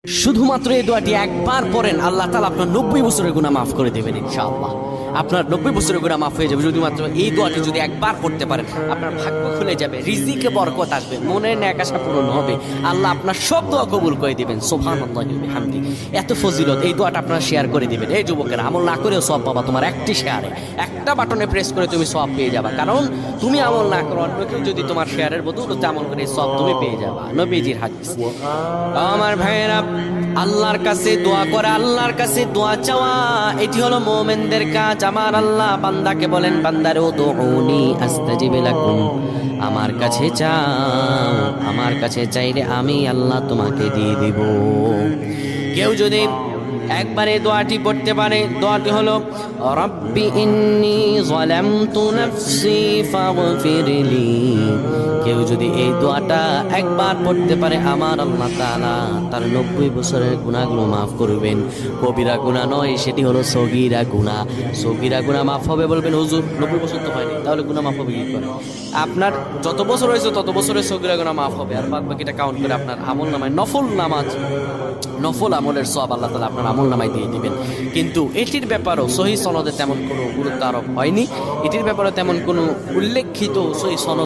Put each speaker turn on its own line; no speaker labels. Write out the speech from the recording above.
শুধুমাত্র এই দোয়াটি একবার পড়েন, আল্লাহ তাআলা আপনার 90 বছরের গুনাহ মাফ করে দেবেন ইনশাআল্লাহ। আপনার 90 বছরের গুনাহ মাফ হয়ে যাবে শুধুমাত্র এই দোয়াটি যদি একবার পড়তে পারেন। আপনার ভাগ্য খুলে যাবে, রিজিকে বরকত আসবে, মনের নেক আশা পূরণ হবে, আল্লাহ আপনার সব দোয়া কবুল করে দিবেন। সুবহানাল্লাহি ওয়া বিহামদি। এত ফজিলত, এই দোয়াটা আপনারা শেয়ার করে দিবেন। এই যুবকেরা, আমল না করেও সওয়াব পাবা। তোমার একটি শেয়ারে, একটা বাটনে প্রেস করে তুমি সওয়াব পেয়ে যাবা। কারণ তুমি আমল না করো, অন্য কেউ যদি তোমার শেয়ারের বদৌলতে আমল করে সওয়াব তুমি পেয়ে যাবা। নবীজির হাদিস। আমার ভাইয়েরা, আল্লাহর কাছে দোয়া করা, আল্লাহর কাছে দোয়া চাওয়া, এটি হলো মুমিনদের কাজ। আমার আল্লাহ বান্দাকে বলেন, বান্দারে উদউনি আস্তাজিব লাকুম, আমার কাছে চাও, আমার কাছে চাইলে আমি আল্লাহ তোমাকে দিয়ে দিব। কেউ যদি একবারে দোয়াটি পড়তে পারে, দোয়াটি হলো রব্বি ইন্নী যালামতু নাফসি ফাগফিরলি। কেউ যদি এই দোয়াটা একবার পড়তে পারে, আমার আল্লাহ তাআলা তার 90 বছরের গুনাহগুলো মাফ করবেন। কবিরা গুনাহ নয়, সেটি হলো সগীরা গুনাহ। সগীরা গুনাহ মাফ হবে। বলবেন হুজুর 90 বছর তো হয়নি, তাহলে গুনাহ মাফ হবে কি করে? আপনার যত বছর হয়েছে তত বছরের সগীরা গুনাহ মাফ হবে, আর বাদ বাকিটা কাউন্ট করে আপনার আমল নামায় নফল নামাজ, নফল আমলের সওয়াব আল্লাহ তাআলা আপনার আমল নামায় দিয়ে দিবেন। কিন্তু এটির ব্যাপারেও সহিহ সনদে তেমন কোনো গুরুত্ব আরোপ হয়নি, এটির ব্যাপারে তেমন কোনো উল্লেখিত সহিহ সনদ